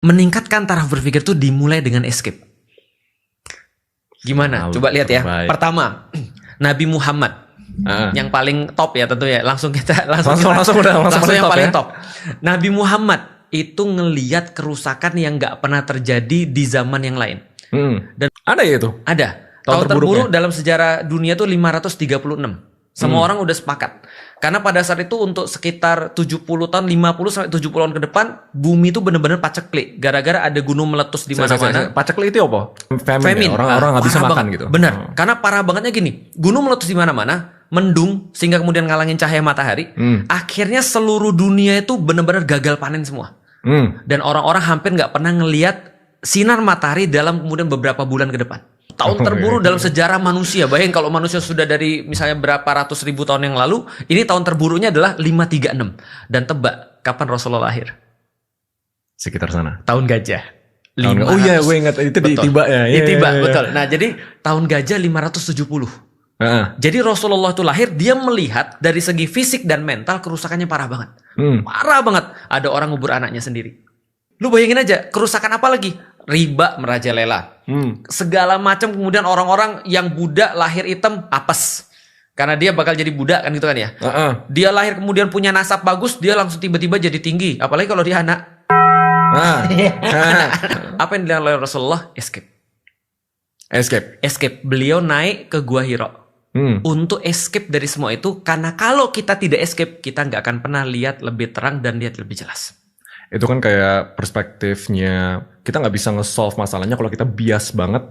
meningkatkan taraf berpikir tuh dimulai dengan escape. Gimana? Coba lihat ya. Terbaik. Pertama, Nabi Muhammad. Yang paling top ya tentu ya. Langsung yang paling top. Nabi Muhammad itu ngeliat kerusakan yang nggak pernah terjadi di zaman yang lain. Dan ada ya itu? Ada. Tahun terburuk dalam sejarah dunia tuh 536. Semua orang udah sepakat. Karena pada saat itu untuk sekitar 70 tahun, 50 sampai 70 tahun ke depan, bumi itu benar-benar paceklik. Gara-gara ada gunung meletus di mana-mana. Paceklik itu apa? Famine. Ya? Orang nggak bisa makan gitu. Benar. Karena parah bangetnya gini, gunung meletus di mana-mana, mendung sehingga kemudian ngalangin cahaya matahari. Akhirnya seluruh dunia itu benar-benar gagal panen semua. Dan orang-orang hampir nggak pernah ngelihat sinar matahari dalam kemudian beberapa bulan ke depan. Tahun terburuk dalam sejarah manusia. Bayangin kalau manusia sudah dari misalnya berapa ratus ribu tahun yang lalu, ini tahun terburuknya adalah 536. Dan tebak kapan Rasulullah lahir? Sekitar sana. Tahun gajah. Oh iya, gue ingat itu di Tiba ya. Di Tiba, betul. Nah, jadi tahun gajah 570. Jadi Rasulullah itu lahir, dia melihat dari segi fisik dan mental kerusakannya parah banget. Parah banget. Ada orang ngubur anaknya sendiri. Lu bayangin aja, kerusakan apa lagi? Riba merajalela. Segala macam, kemudian orang-orang yang budak lahir hitam apes. Karena dia bakal jadi budak kan gitu kan ya. Dia lahir kemudian punya nasab bagus, dia langsung tiba-tiba jadi tinggi. Apalagi kalau dia anak. Apa yang dilakukan oleh Rasulullah? Escape. Beliau naik ke Gua Hira. Untuk escape dari semua itu. Karena kalau kita tidak escape, kita nggak akan pernah lihat lebih terang dan lihat lebih jelas. Itu kan kayak perspektifnya, kita nggak bisa nge-solve masalahnya kalau kita bias banget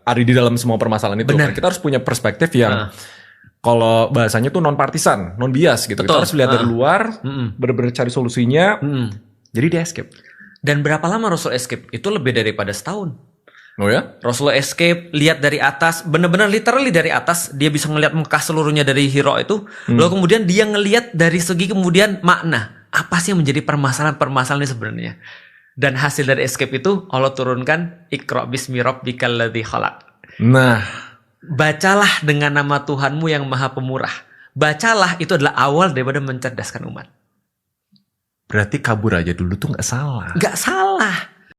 ada di dalam semua permasalahan itu. Kan kita harus punya perspektif yang kalau bahasanya tuh non partisan, non bias gitu. Betul. Kita harus lihat dari luar, benar-benar cari solusinya. Jadi dia escape. Dan berapa lama Rasul escape? Itu lebih daripada setahun. Oh ya? Rasulullah escape, lihat dari atas, benar-benar literally dari atas, dia bisa ngelihat Mekah seluruhnya dari Hira itu. Lalu kemudian dia ngelihat dari segi kemudian makna. Apa sih yang menjadi permasalahan-permasalahan ini sebenarnya? Dan hasil dari escape itu Allah turunkan Iqra bismi rabbikal ladzi khalaq. Nah, bacalah dengan nama Tuhanmu yang Maha Pemurah. Bacalah, itu adalah awal daripada mencerdaskan umat. Berarti kabur aja dulu tuh nggak salah. Nggak salah.